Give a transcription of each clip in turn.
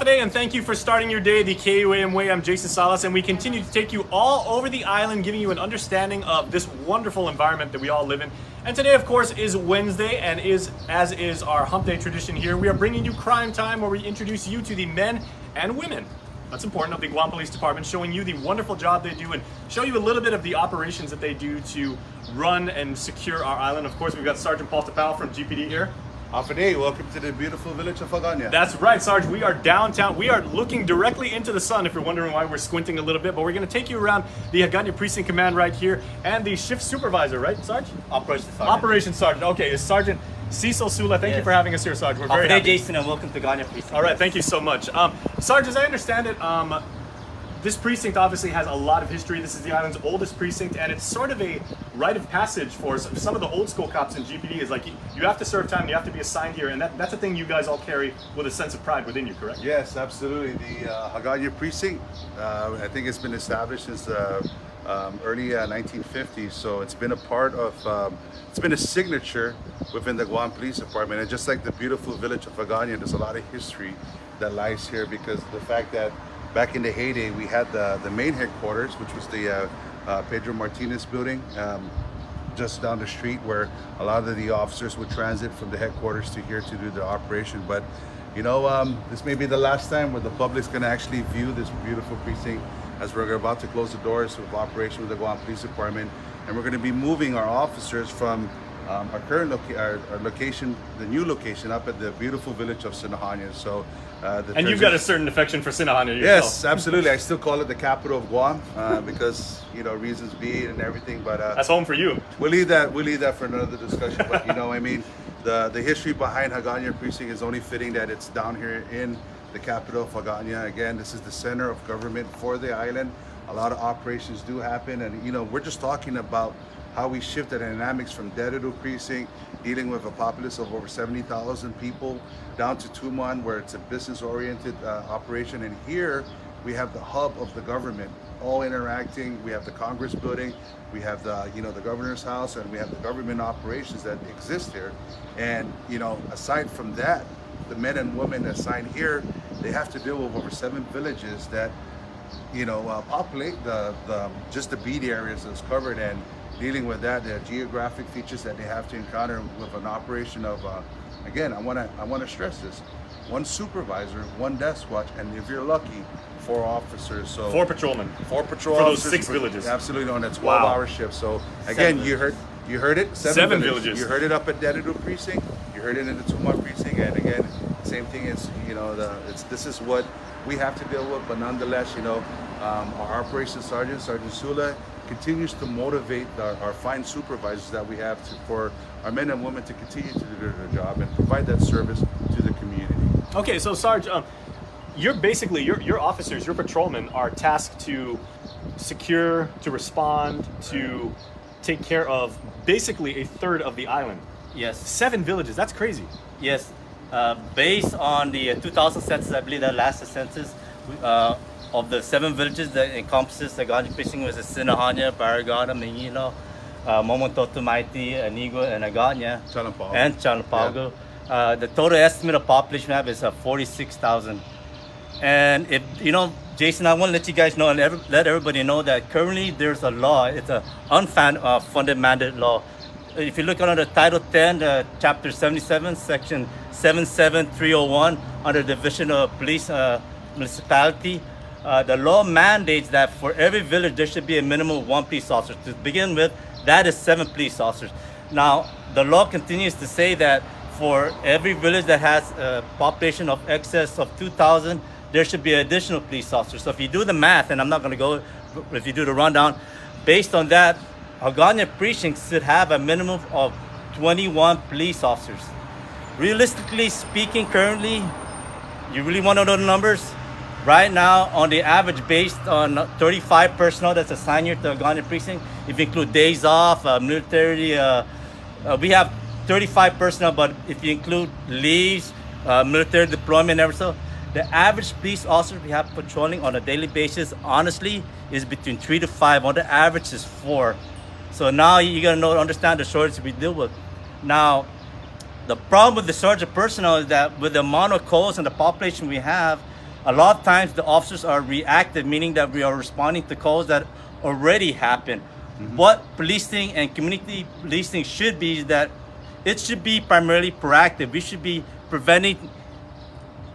Hafide, and thank you for starting your day the KUAM way. I'm Jason Salas, and we continue to take you all over the island, giving you an understanding of this wonderful environment that we all live in. And today, of course, is Wednesday, and as is our hump day tradition here, we are bringing you Crime Time, where we introduce you to the men and women, that's important, of the Guam Police Department, showing you the wonderful job they do and show you a little bit of the operations that they do to run and secure our island. Of course, we've got Sergeant Paul Tapal from GPD here. Hafide, welcome to the beautiful village of Agana. That's right, Sarge. We are downtown. We are looking directly into the sun, if you're wondering why we're squinting a little bit. But we're going to take you around the Hagatna Precinct Command right here, and the shift supervisor, right, Sarge? Operations Sergeant. Operations Sergeant. Okay, is Sergeant Cecil Sula. Thank you for having us here, Sarge. We're very happy. happy. Jason, and welcome to Agana Precinct. All right, thank you so much. Sarge, as I understand it, this precinct obviously has a lot of history. This is the island's oldest precinct, and it's sort of a rite of passage for some of the old school cops in GPD. Is like you have to serve time, you have to be assigned here, and that's a thing you guys all carry with a sense of pride within you, correct? Yes, absolutely. The Agana Precinct, I think it's been established since the early 1950s, so it's been a part of, it's been a signature within the Guam Police Department. And just like the beautiful village of Agana, there's a lot of history that lies here, because the fact that back in the heyday, we had the main headquarters, which was the Pedro Martinez building, just down the street, where a lot of the officers would transit from the headquarters to here to do the operation. But you know, this may be the last time where the public's going to actually view this beautiful precinct, as we're about to close the doors of operation with the Guam Police Department, and we're going to be moving our officers from our current our location, the new location, up at the beautiful village of Sinajana. So, and you've got a certain affection for Sinajana yourself. Yes, absolutely. I still call it the capital of Guam because, you know, reasons be it and everything. But that's home for you. We'll leave that for another discussion. But you know, I mean, the history behind Hagatna Precinct is only fitting that it's down here in the capital of Agana. Again, this is the center of government for the island. A lot of operations do happen, and you know, we're just talking about how we shift the dynamics from Dededo Precinct, dealing with a populace of over 70,000 people, down to Tuman, where it's a business-oriented operation. And here we have the hub of the government, all interacting. We have the Congress building, we have the, you know, the governor's house, and we have the government operations that exist here. And you know, aside from that, the men and women assigned here, they have to deal with over 7 villages that, you know, populate the just the beat areas that's covered, and dealing with that, the geographic features that they have to encounter with an operation of, again, I want to stress this: 1 supervisor, 1 desk watch, and if you're lucky, 4 officers. So 4 patrolmen. 4 patrol for those officers 6 villages. Absolutely, on a 12-hour shift. So again, you heard it. 7 villages. You heard it up at Dededo Precinct. You heard it in the Tuman Precinct, and again, same thing is, you know, this is what we have to deal with. But nonetheless, you know, our operations sergeant, Sergeant Sula, continues to motivate our fine supervisors that we have for our men and women to continue to do their job and provide that service to the community. Okay, so Sarge, you're basically, your officers, your patrolmen are tasked to secure, to respond, to take care of basically a third of the island. Yes. 7 villages, that's crazy. Yes. Based on the 2000 census, I believe that last census, of the 7 villages that encompasses the Agana Precinct, was Sinajana, Baragana, Menino, Momontoto, Maiti, Anigo, and Agana, and Chalampago. Yeah. The total estimate of population we have is 46,000. And if you know, Jason, I want to let you guys know and let everybody know that currently there's a law. It's an unfunded mandate law. If you look under Title 10, Chapter 77, Section 77301, under the Division of Police Municipality, the law mandates that for every village there should be a minimum of 1 police officer. To begin with, that is 7 police officers. Now, the law continues to say that for every village that has a population of excess of 2,000, there should be additional police officers. So if you do the math, and I'm not going to go, if you do the rundown, based on that, Agana Precinct should have a minimum of 21 police officers. Realistically speaking, currently, you really want to know the numbers? Right now, on the average, based on 35 personnel that's assigned here to Agana Precinct, if you include days off, military, we have 35 personnel, but if you include leaves, military deployment and everything, the average police officer we have patrolling on a daily basis, honestly, is between 3 to 5. On the average is 4. So now you gotta understand the shortage we deal with. Now, the problem with the shortage of personnel is that with the amount of calls and the population we have, a lot of times the officers are reactive, meaning that we are responding to calls that already happened. What policing and community policing should be is that it should be primarily proactive. We should be preventing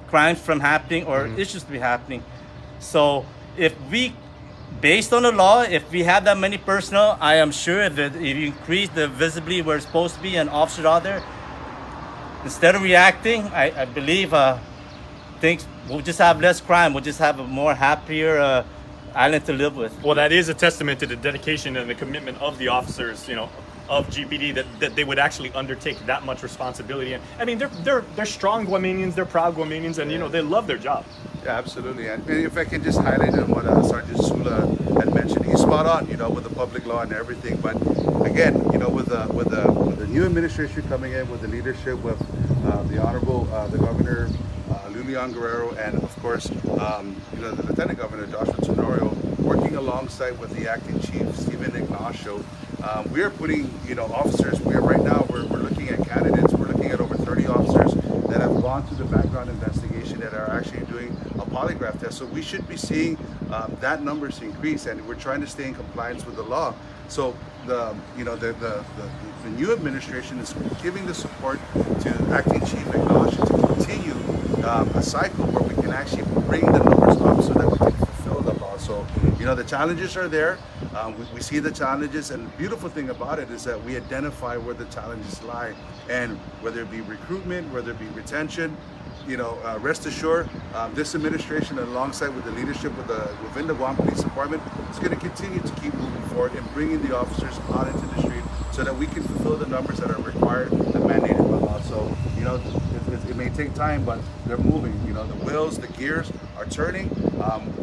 crimes from happening or issues to be happening. So if we, based on the law, if we have that many personnel, I am sure that if you increase the visibility where it's supposed to be and officers out there, instead of reacting, I believe things we'll just have less crime. We'll just have a more happier island to live with. Well, that is a testament to the dedication and the commitment of the officers, you know, of GPD that they would actually undertake that much responsibility. And I mean, they're strong Guamanians, they're proud Guamanians, and you know they love their job. Yeah, absolutely. And if I can just highlight on what Sergeant Sula had mentioned, he's spot on, you know, with the public law and everything. But again, you know, with the new administration coming in, with the leadership, with the Honorable the Governor Lulian Guerrero, and of course, you know, the Lieutenant Governor Joshua Tenorio, working alongside with the Acting Chief Stephen Ignacio, we are putting, you know, officers. We're looking at candidates. We're looking at over 30 officers that have gone through the background investigation that are actually doing a polygraph test. So we should be seeing that numbers increase, and we're trying to stay in compliance with the law. So the new administration is giving the support to Acting Chief Ignacio to continue a cycle where we can actually bring the numbers up so that we can fulfill the law. So, you know, the challenges are there. We see the challenges, and the beautiful thing about it is that we identify where the challenges lie, and whether it be recruitment, whether it be retention, you know, rest assured, this administration, alongside with the leadership within the Guam Police Department, is going to continue to keep moving forward and bringing the officers out into the street so that we can fulfill the numbers that are required and mandated by law. So, you know, it may take time, but they're moving. You know, the wheels, the gears are turning.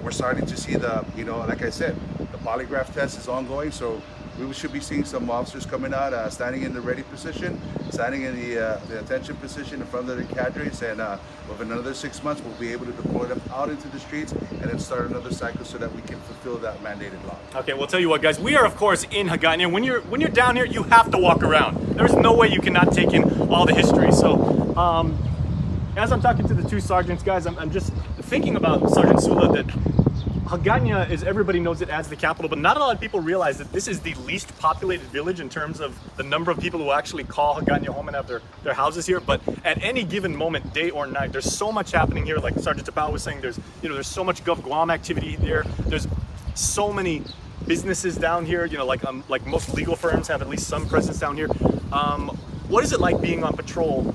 We're starting to see you know, like I said, the polygraph test is ongoing, so we should be seeing some officers coming out, standing in the ready position, standing in the attention position in front of the cadres, and within another 6 months, we'll be able to deploy them out into the streets and then start another cycle so that we can fulfill that mandated law. Okay, well, tell you what, guys, we are of course in Hagatna. When you're down here, you have to walk around. There's no way you cannot take in all the history. So, as I'm talking to the two sergeants, guys, I'm just thinking about Sergeant Sula that Hagatna, is everybody knows it as the capital, but not a lot of people realize that this is the least populated village in terms of the number of people who actually call Hagatna home and have their houses here. But at any given moment, day or night, there's so much happening here. Like Sergeant Tapao was saying, there's so much Gov Guam activity there. There's so many businesses down here. You know, like most legal firms have at least some presence down here. What is it like being on patrol,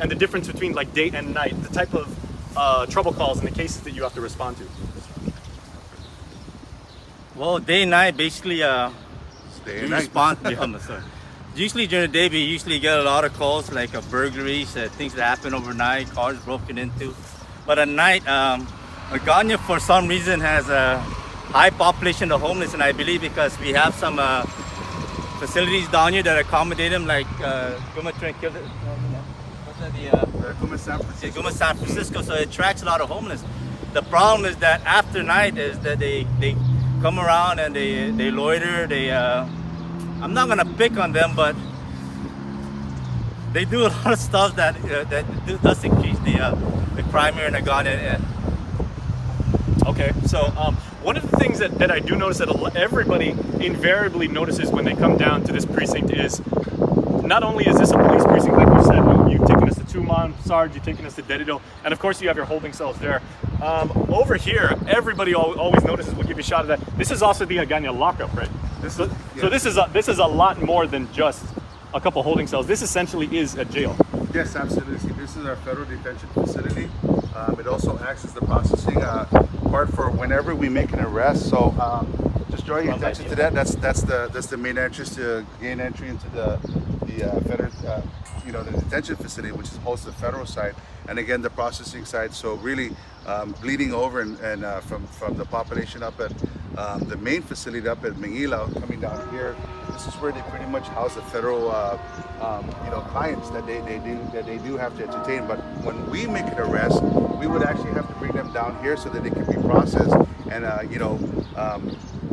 and the difference between like day and night, the type of trouble calls and the cases that you have to respond to? Well, day and night, basically, Day we and night. respond. Yeah, I'm sorry. Usually during the day, we usually get a lot of calls like burglaries, things that happen overnight, cars broken into. But at night, Agana for some reason has a high population of homeless, and I believe because we have some facilities down here that accommodate them, like Guam San Francisco. Guam, San Francisco, so it attracts a lot of homeless. The problem is that after night is that they come around and they loiter. I'm not gonna pick on them, but they do a lot of stuff that does increase the crime here in Agana. Okay, so one of the things that I do notice that everybody invariably notices when they come down to this precinct is not only is this a police precinct, like you said, you've taken us to Tumon, Sarge, you've taken us to Dedido, and of course you have your holding cells there. Over here, everybody always notices, we'll give you a shot of that. This is also the Hagatna Lockup, right? So this is a lot more than just a couple holding cells. This essentially is a jail. Yes, absolutely. This is our federal detention facility. It also acts as the processing part for whenever we make an arrest. So just draw your attention to that. That's the main entrance to gain entry into the federal, the detention facility, which is hosts the federal side, and again the processing side. So really bleeding over and from the population up at the main facility up at Manila, coming down here. This is where they pretty much house the federal clients that they do have to entertain. But when we make an arrest, we would actually have to bring them down here so that they can be processed and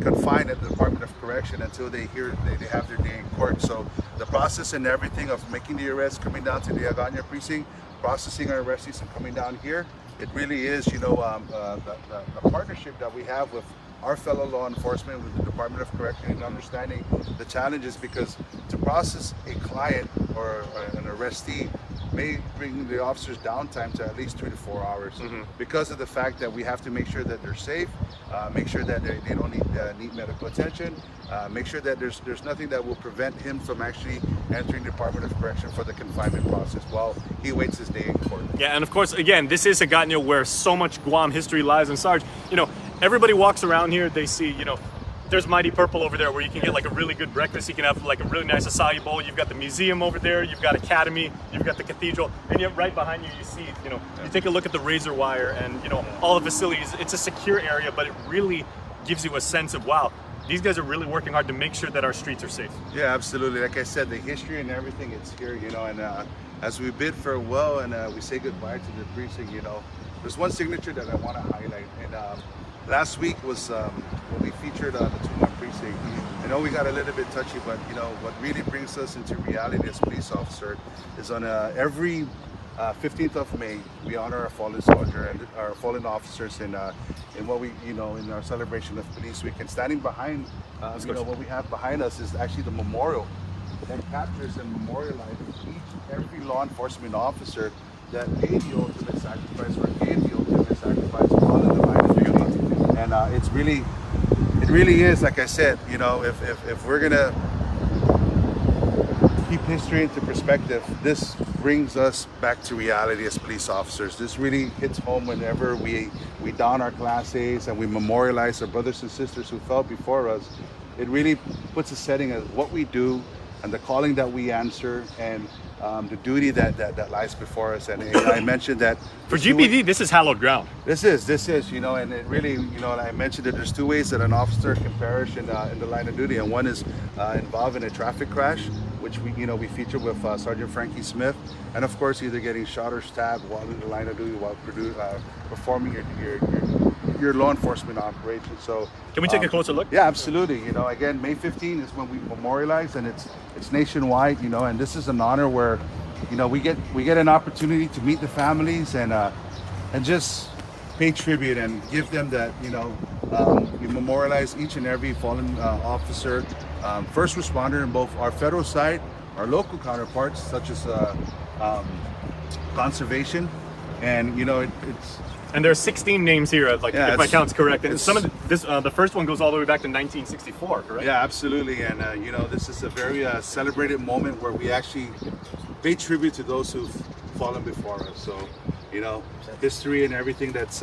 confined at the Department of Correction until they have their day in court. So the process and everything of making the arrest, coming down to the Agana precinct, processing our arrestees and coming down here, it really is, you know, the partnership that we have with our fellow law enforcement, with the Department of Correction, and understanding the challenges, because to process a client or an arrestee may bring the officers downtime to at least 3 to 4 hours, because of the fact that we have to make sure that they're safe, make sure that they don't need medical attention, make sure that there's nothing that will prevent him from actually entering the Department of Correction for the confinement process while he waits his day in court. Yeah, and of course, again, this is Hagatna where so much Guam history lies. And Sarge, you know, everybody walks around here, they see, you know, there's Mighty Purple over there where you can get like a really good breakfast. You can have like a really nice acai bowl. You've got the museum over there. You've got Academy. You've got the cathedral. And yet right behind you, you see, you know, you take a look at the razor wire and, you know, all the facilities. It's a secure area, but it really gives you a sense of, wow, these guys are really working hard to make sure that our streets are safe. Yeah, absolutely. Like I said, the history and everything, it's here, you know, and as we bid farewell and we say goodbye to the precinct, you know, there's one signature that I want to highlight. And last week was when we featured the 2-month precinct. I know we got a little bit touchy, but you know what really brings us into reality as police officer is on every 15th of May we honor our fallen soldier and our fallen officers in what we, you know, in our celebration of Police Week. And standing behind, you know, what we have behind us is actually the memorial that captures and memorializes every law enforcement officer that paid the ultimate sacrifice or gave the ultimate sacrifice while in the line of duty. And it really is, like I said, you know, if we're gonna keep history into perspective, this brings us back to reality as police officers. This really hits home whenever we don our Class A's and we memorialize our brothers and sisters who fell before us. It really puts a setting of what we do and the calling that we answer, and the duty that lies before us. And I mentioned that for GPD, this is hallowed ground. This is, you know, and it really, you know, I mentioned that there's 2 ways that an officer can perish in the line of duty, and one is involved in a traffic crash, which we feature with Sergeant Frankie Smith, and of course either getting shot or stabbed while in the line of duty while performing your law enforcement operation. So can we take a closer look? Yeah, absolutely. You know, again, May 15 is when we memorialize, and it's nationwide. You know, and this is an honor where, you know, we get an opportunity to meet the families and just pay tribute and give them that. You know, we memorialize each and every fallen officer, first responder in both our federal side, our local counterparts such as conservation, and you know it's. And there's 16 names here, like, yeah, if my count's correct. And some of the first one goes all the way back to 1964, correct? Yeah, absolutely. And you know, this is a very celebrated moment where we actually pay tribute to those who've fallen before us. So, you know, history and everything that's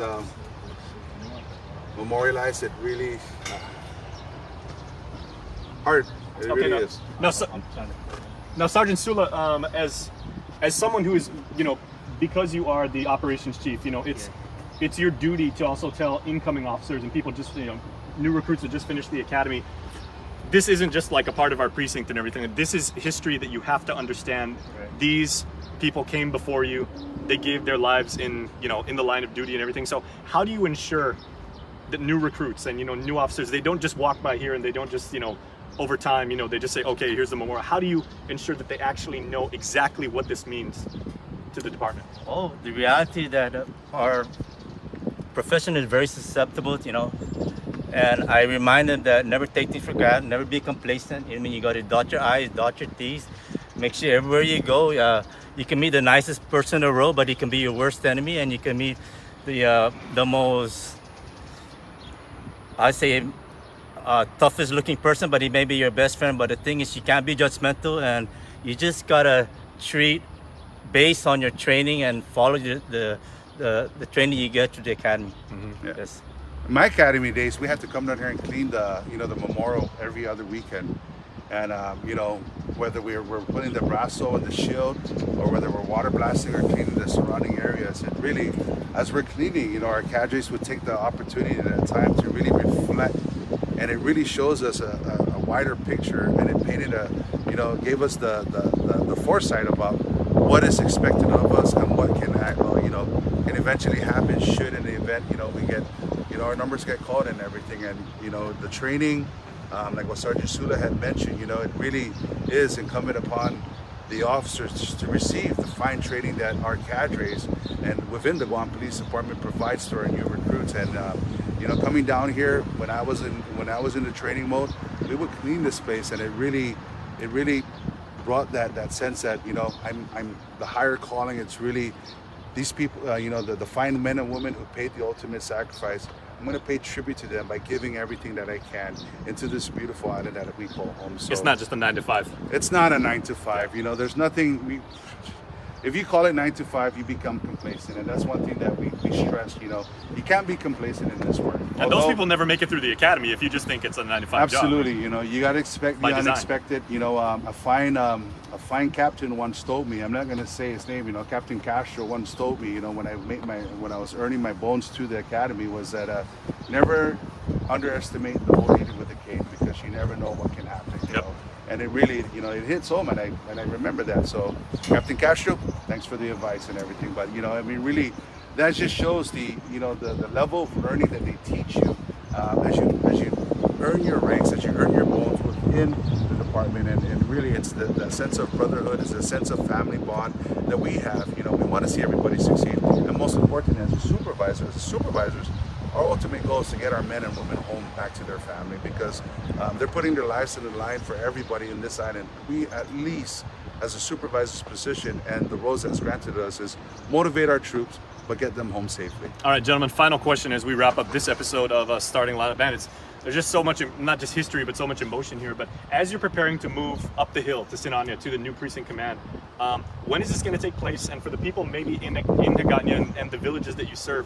memorialized, it really hard. It Okay, really is. Now, Sergeant Sula, as someone who is, you know, because you are the operations chief, you know, it's your duty to also tell incoming officers and people just, you know, new recruits that just finished the academy, this isn't just like a part of our precinct and everything. This is history that you have to understand. Right. These people came before you. They gave their lives in, you know, in the line of duty and everything. So how do you ensure that new recruits and, you know, new officers, they don't just walk by here and they don't just, you know, over time, you know, they just say, okay, here's the memorial. How do you ensure that they actually know exactly what this means to the department? Oh, the reality that our profession is very susceptible, you know, and I remind them that never take things for granted, never be complacent. I mean, you got to dot your I's, dot your T's, make sure everywhere you go, you can meet the nicest person in the world, but he can be your worst enemy, and you can meet the most, I say, toughest looking person, but he may be your best friend. But the thing is, you can't be judgmental, and you just gotta treat based on your training and follow the training you get through the academy. Mm-hmm. Yeah. Yes. In my academy days, we had to come down here and clean the memorial every other weekend, and you know, whether we're putting the brasso and the shield, or whether we're water blasting or cleaning the surrounding areas, it really, as we're cleaning, you know, our cadres would take the opportunity at that time to really reflect, and it really shows us a wider picture, and it painted gave us the foresight about what is expected of us and what can eventually happen should in the event, you know, we get you know, our numbers get called and everything. And, you know, the training, like what Sergeant Sula had mentioned, you know, it really is incumbent upon the officers to receive the fine training that our cadres and within the Guam Police Department provides to our new recruits. And you know, coming down here when I was in the training mode, we would clean this place, and it really brought that sense that, you know, I'm the higher calling. It's really these people, you know, the fine men and women who paid the ultimate sacrifice. I'm going to pay tribute to them by giving everything that I can into this beautiful island that we call home. So it's not just a 9 to 5. It's not a 9 to 5. You know, there's nothing. If you call it 9 to 5, you become complacent, and that's one thing that we stress. You know, you can't be complacent in this work. And those people never make it through the academy if you just think it's a 9 to 5 job. Absolutely. You know, you got to expect the unexpected. You know, a fine captain once told me. I'm not going to say his name. You know, Captain Castro once told me. You know, when I was earning my bones through the academy, was that never underestimate the old lady with the cane, because you never know what can happen. You know? And it really, you know, it hits home, and I remember that. So, Captain Castro, thanks for the advice and everything. But, you know, I mean, really, that just shows the, you know, the level of learning that they teach you as you earn your ranks, as you earn your bones within the department. And really, it's the sense of brotherhood, it's the sense of family bond that we have. You know, we want to see everybody succeed. And most important, as supervisors, our ultimate goal is to get our men and women home back to their family, because they're putting their lives in the line for everybody in this island. We, at least as a supervisor's position and the roles that's granted us, is motivate our troops but get them home safely. All right, gentlemen, final question as we wrap up this episode of Starting Lineup Bandits. There's just so much, not just history, but so much emotion here. But as you're preparing to move up the hill to Sinajana, to the new precinct command, when is this going to take place? And for the people maybe in Hagatna and the villages that you serve,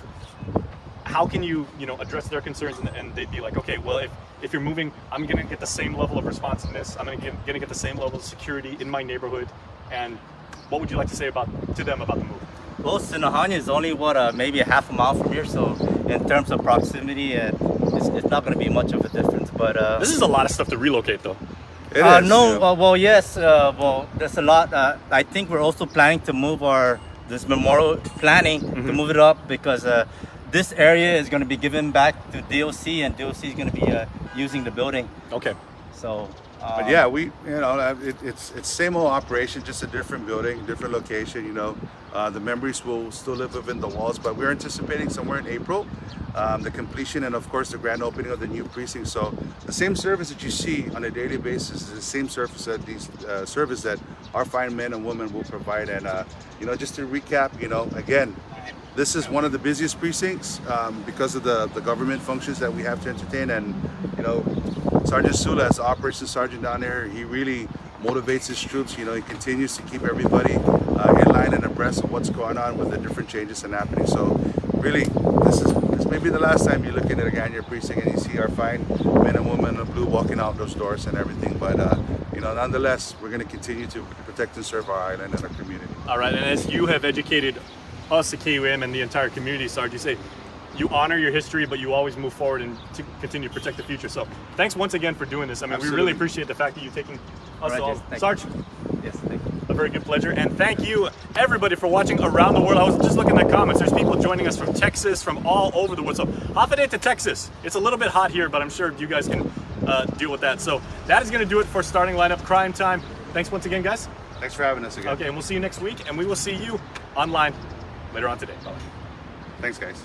how can you address their concerns, and they'd be like, okay, well, if you're moving, I'm going to get the same level of responsiveness. I'm going to get the same level of security in my neighborhood. And what would you like to say to them about the move? Well, Sinajana is only maybe a half a mile from here, so in terms of proximity, it's not going to be much of a difference. But this is a lot of stuff to relocate, though. It is, no, you know. well, yes, well, there's a lot. I think we're also planning to move this memorial to move it up, because this area is going to be given back to DOC, and DOC is going to be using the building. Okay. So. But yeah, it's same old operation, just a different building, different location. You know, the memories will still live within the walls, but we're anticipating somewhere in April the completion and of course the grand opening of the new precinct. So the same service that you see on a daily basis is the same service that our fine men and women will provide. And just to recap, again, this is one of the busiest precincts because of the government functions that we have to entertain. And Sergeant Sula, as the operations sergeant down there, he really motivates his troops. He continues to keep everybody in line and abreast of what's going on with the different changes and happening. So really, this may be the last time you're looking at Agana precinct and you see our fine men and women in blue walking out those doors and everything. But nonetheless, we're going to continue to protect and serve our island and our community. All right, and as you have educated us, the KUM, and the entire community, Sarge, you say you honor your history, but you always move forward and to continue to protect the future. So thanks once again for doing this. I mean, Absolutely. We really appreciate the fact that you're taking us all. Sarge, Yes, thank you. a very good pleasure. And thank you, everybody, for watching around the world. I was just looking at the comments. There's people joining us from Texas, from all over the world. So, Hafide to Texas. It's a little bit hot here, but I'm sure you guys can deal with that. So, that is going to do it for Starting Lineup Crime Time. Thanks once again, guys. Thanks for having us again. Okay, and we'll see you next week, and we will see you online later on today. Bye. Thanks, guys.